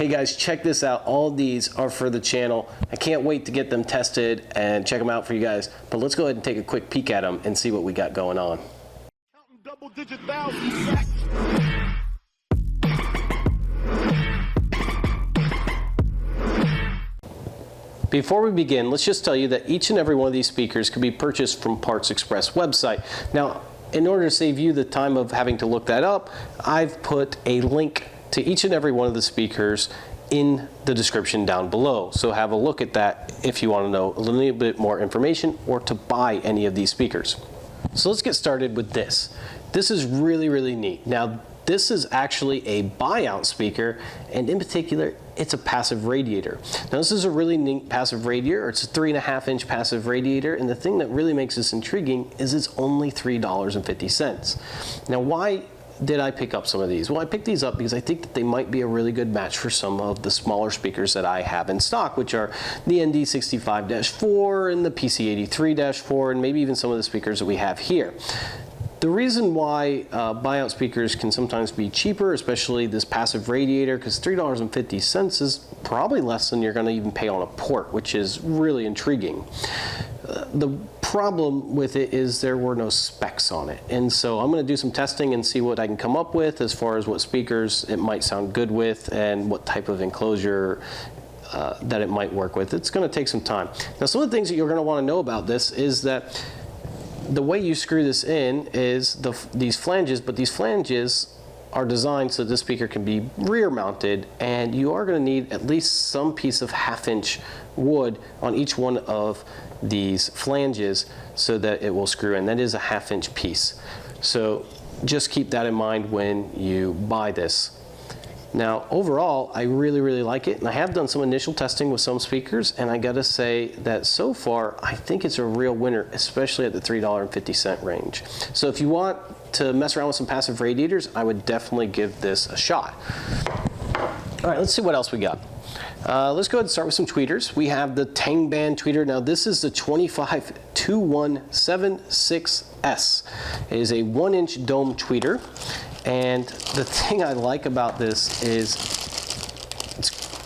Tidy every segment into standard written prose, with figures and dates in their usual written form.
Hey guys, check this out. All these are for the channel. I can't wait to get them tested and check them out for you guys. But let's go ahead and take a quick peek at them and see what we got going on. Double-digit thousands. Before we begin, let's just tell you that each and every one of these speakers can be purchased from Parts Express website. Now, in order to save you the time of having to look that up, I've put a link to each and every one of the speakers in the description down below. So have a look at that if you want to know a little bit more information or to buy any of these speakers. So let's get started with this. This is really, really neat. Now, this is actually a buyout speaker, and in particular, it's a passive radiator. Now, this is a really neat passive radiator. It's a 3.5-inch passive radiator, and the thing that really makes this intriguing is it's only $3.50. Now, why did I pick up some of these? Well, I picked these up because I think that they might be a really good match for some of the smaller speakers that I have in stock, which are the ND65-4 and the PC83-4, and maybe even some of the speakers that we have here. The reason why buyout speakers can sometimes be cheaper, especially this passive radiator, because $3.50 is probably less than you're going to even pay on a port, which is really intriguing. The problem with it is there were no specs on it, and so I'm going to do some testing and see what I can come up with as far as what speakers it might sound good with and what type of enclosure that it might work with. It's going to take some time. Now, some of the things that you're going to want to know about this is that the way you screw this in is these flanges, but these flanges are designed so this speaker can be rear mounted, and you are going to need at least some piece of 1/2-inch wood on each one of these flanges so that it will screw in. That is a 1/2-inch piece. So just keep that in mind when you buy this. Now, overall, I really, really like it, and I have done some initial testing with some speakers, and I gotta say that so far, I think it's a real winner, especially at the $3.50 range. So if you want to mess around with some passive radiators, I would definitely give this a shot. All right, let's see what else we got. Let's go ahead and start with some tweeters. We have the Tang Band tweeter. Now, this is the 252176S. It is a 1-inch dome tweeter. And the thing I like about this is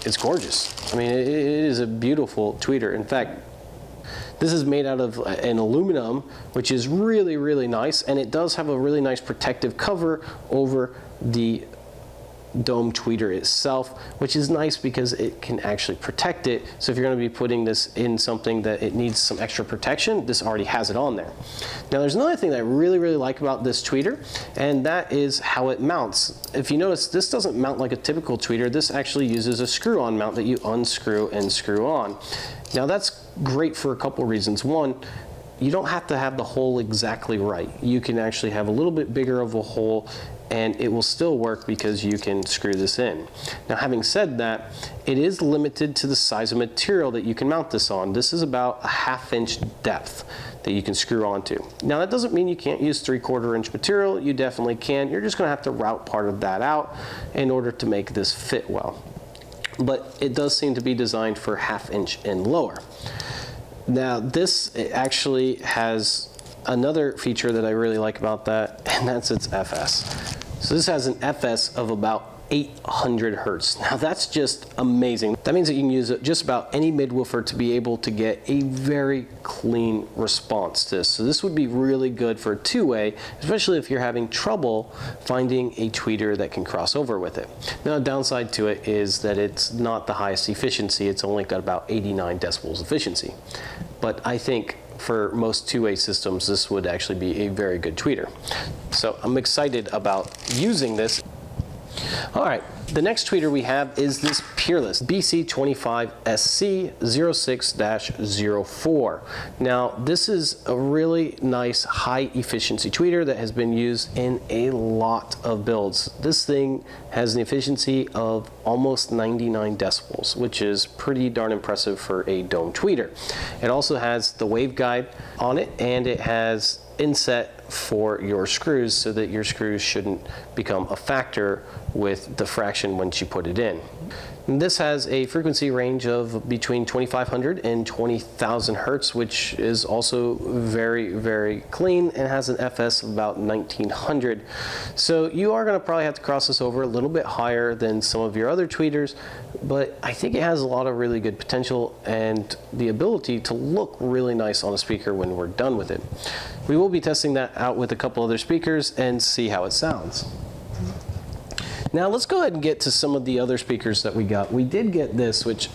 it's gorgeous. I mean, it is a beautiful tweeter. In fact, this is made out of an aluminum, which is really, really nice. And it does have a really nice protective cover over the dome tweeter itself, which is nice because it can actually protect it. So if you're going to be putting this in something that it needs some extra protection, this already has it on there. Now, there's another thing that I really, really like about this tweeter, and that is how it mounts. If you notice, this doesn't mount like a typical tweeter. This actually uses a screw-on mount that you unscrew and screw on. Now, that's great for a couple reasons. One, you don't have to have the hole exactly right. You can actually have a little bit bigger of a hole, and it will still work because you can screw this in. Now, having said that, it is limited to the size of material that you can mount this on. This is about a 1/2-inch depth that you can screw onto. Now, that doesn't mean you can't use 3/4-inch material. You definitely can. You're just going to have to route part of that out in order to make this fit well. But it does seem to be designed for 1/2-inch and lower. Now, this actually has another feature that I really like about that, and that's its FS. So this has an FS of about 800 hertz. Now, that's just amazing. That means that you can use just about any midwoofer to be able to get a very clean response to this. So this would be really good for a two-way, especially if you're having trouble finding a tweeter that can cross over with it. Now, the downside to it is that it's not the highest efficiency. It's only got about 89 decibels efficiency. But I think for most two-way systems, this would actually be a very good tweeter. So I'm excited about using this. All right, the next tweeter we have is this Peerless BC25SC06-04. Now, this is a really nice high efficiency tweeter that has been used in a lot of builds. This thing has an efficiency of almost 99 decibels, which is pretty darn impressive for a dome tweeter. It also has the waveguide on it, and it has inset for your screws so that your screws shouldn't become a factor with diffraction once you put it in. And this has a frequency range of between 2500 and 20,000 hertz, which is also very, very clean and has an FS of about 1900. So you are going to probably have to cross this over a little bit higher than some of your other tweeters, but I think it has a lot of really good potential and the ability to look really nice on a speaker when we're done with it. We will be testing that out with a couple other speakers and see how it sounds. Now let's go ahead and get to some of the other speakers that we got. We did get this, which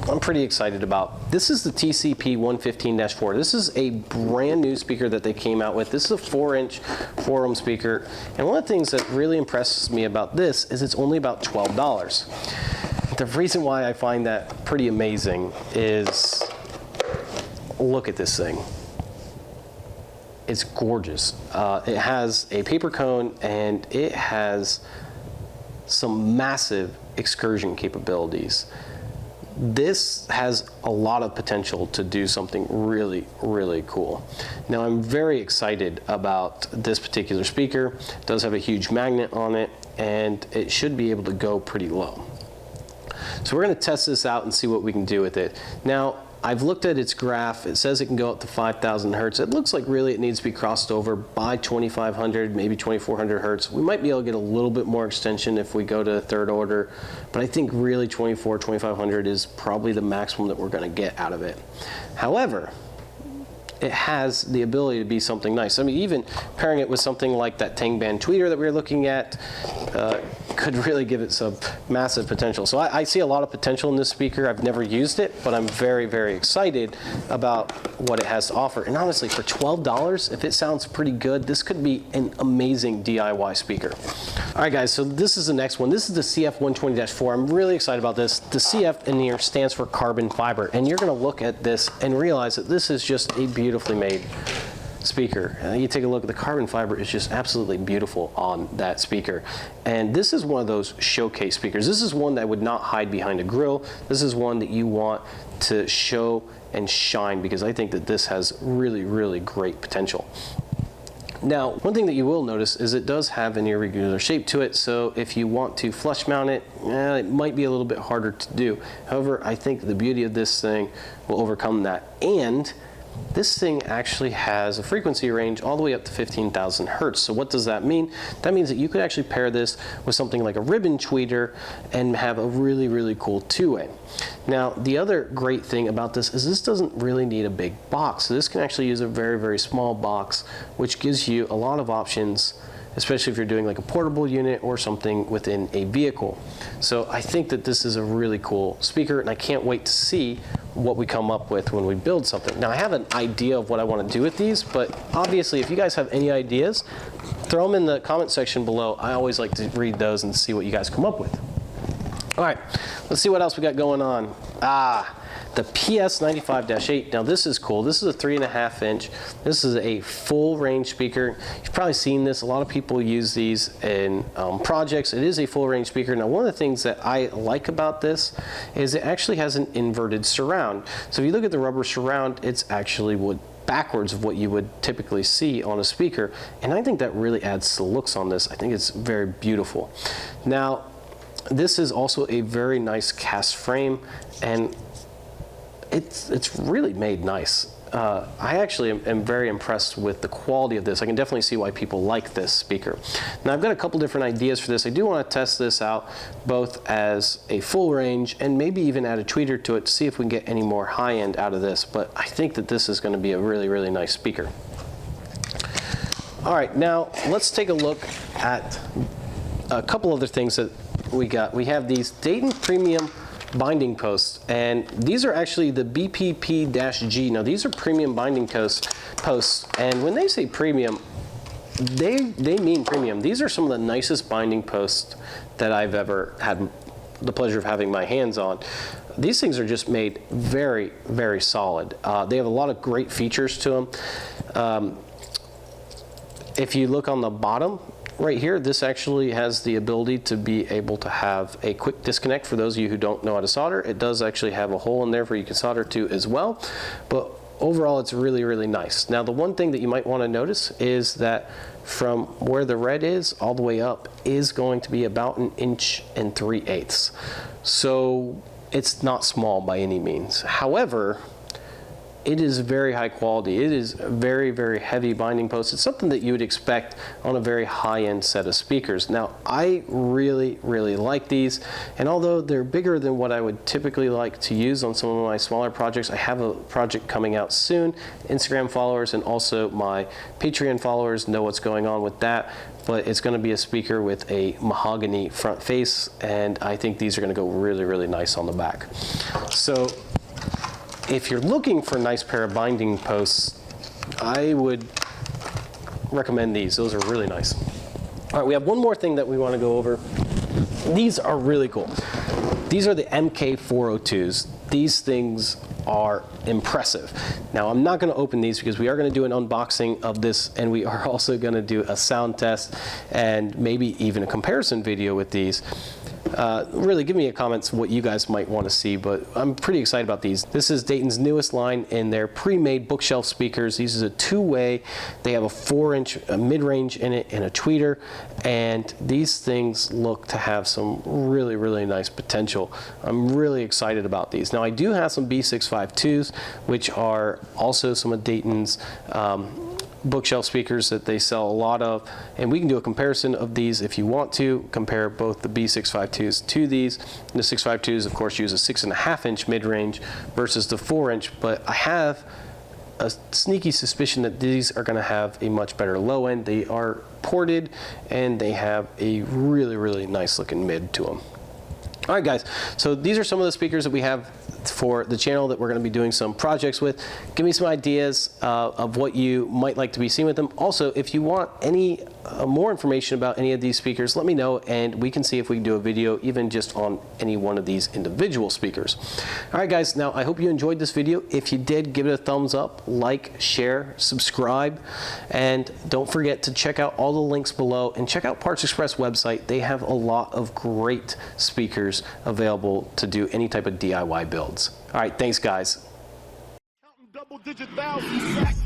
I'm pretty excited about. This is the TCP-115-4. This is a brand new speaker that they came out with. This is a 4-inch 4-ohm speaker. And one of the things that really impresses me about this is it's only about $12. The reason why I find that pretty amazing is, look at this thing. It's gorgeous. It has a paper cone and it has some massive excursion capabilities. This has a lot of potential to do something really, really cool. Now I'm very excited about this particular speaker. It does have a huge magnet on it and it should be able to go pretty low. So we're going to test this out and see what we can do with it. Now I've looked at its graph. It says it can go up to 5,000 hertz. It looks like really it needs to be crossed over by 2,500, maybe 2,400 hertz. We might be able to get a little bit more extension if we go to third order, but I think really 2,500 is probably the maximum that we're going to get out of it. However, it has the ability to be something nice. I mean, even pairing it with something like that Tang Band tweeter that we were looking at could really give it some massive potential. So I see a lot of potential in this speaker. I've never used it, but I'm very, very excited about what it has to offer. And honestly, for $12, if it sounds pretty good, this could be an amazing DIY speaker. All right, guys, so this is the next one. This is the CF120-4. I'm really excited about this. The CF in here stands for carbon fiber, and you're gonna look at this and realize that this is just a beautifully made speaker. You take a look at the carbon fiber, it's just absolutely beautiful on that speaker. And this is one of those showcase speakers. This is one that would not hide behind a grill. This is one that you want to show and shine because I think that this has really, really great potential. Now, one thing that you will notice is it does have an irregular shape to it, so if you want to flush mount it, it might be a little bit harder to do. However, I think the beauty of this thing will overcome that. And this thing actually has a frequency range all the way up to 15,000 hertz. So what does that mean? That means that you could actually pair this with something like a ribbon tweeter and have a really, really cool two-way. Now, the other great thing about this is this doesn't really need a big box. So this can actually use a very, very small box, which gives you a lot of options, especially if you're doing like a portable unit or something within a vehicle. So I think that this is a really cool speaker, and I can't wait to see what we come up with when we build something. Now, I have an idea of what I want to do with these, but obviously if you guys have any ideas, throw them in the comment section below. I always like to read those and see what you guys come up with. All right, let's see what else we got going on. The PS95-8. Now this is cool. This is a 3.5 inch. This is a full range speaker. You've probably seen this. A lot of people use these in projects. It is a full range speaker. Now one of the things that I like about this is it actually has an inverted surround. So if you look at the rubber surround, it's actually backwards of what you would typically see on a speaker. And I think that really adds to the looks on this. I think it's very beautiful. Now, this is also a very nice cast frame, and it's really made nice. I actually am very impressed with the quality of this. I can definitely see why people like this speaker. Now I've got a couple different ideas for this. I do want to test this out both as a full range and maybe even add a tweeter to it to see if we can get any more high end out of this. But I think that this is going to be a really, really nice speaker. All right, now let's take a look at a couple other things that we got. We have these Dayton premium binding posts, and these are actually the bpp-g. Now these are premium binding posts, and when they say premium, they mean premium. These are some of the nicest binding posts that I've ever had the pleasure of having my hands on. These things are just made very, very solid. They have a lot of great features to them. If you look on the bottom, right here, this actually has the ability to be able to have a quick disconnect for those of you who don't know how to solder. It does actually have a hole in there where you can solder to as well. But overall, it's really, really nice. Now, the one thing that you might want to notice is that from where the red is all the way up is going to be about 1 3/8 inches. So it's not small by any means. However, it is very high quality. It is very, very heavy binding post. It's something that you would expect on a very high-end set of speakers. Now, I really, really like these, and although they're bigger than what I would typically like to use on some of my smaller projects, I have a project coming out soon. Instagram followers and also my Patreon followers know what's going on with that, but it's going to be a speaker with a mahogany front face, and I think these are going to go really, really nice on the back. So if you're looking for a nice pair of binding posts, I would recommend these. Those are really nice. All right, we have one more thing that we want to go over. These are really cool. These are the MK402s. These things are impressive. Now, I'm not going to open these because we are going to do an unboxing of this, and we are also going to do a sound test and maybe even a comparison video with these. Really, give me a comments what you guys might want to see, but I'm pretty excited about these. This is Dayton's newest line in their pre-made bookshelf speakers. These is a two-way. They have a 4-inch mid-range in it and a tweeter, and these things look to have some really, really nice potential. I'm really excited about these. Now, I do have some B652s, which are also some of Dayton's bookshelf speakers that they sell a lot of, and we can do a comparison of these if you want to compare both the B652s to these. The 652s, of course, use a 6.5-inch mid-range versus the 4-inch, but I have a sneaky suspicion that these are going to have a much better low end. They are ported and they have a really, really nice looking mid to them. All right, guys, so these are some of the speakers that we have for the channel that we're going to be doing some projects with. Give me some ideas of what you might like to be seen with them. Also, if you want any more information about any of these speakers, let me know, and we can see if we can do a video even just on any one of these individual speakers. All right, guys, now I hope you enjoyed this video. If you did, give it a thumbs up, like, share, subscribe, and don't forget to check out all the links below and check out Parts Express website. They have a lot of great speakers available to do any type of DIY builds. All right, thanks, guys. Counting double-digit thousands.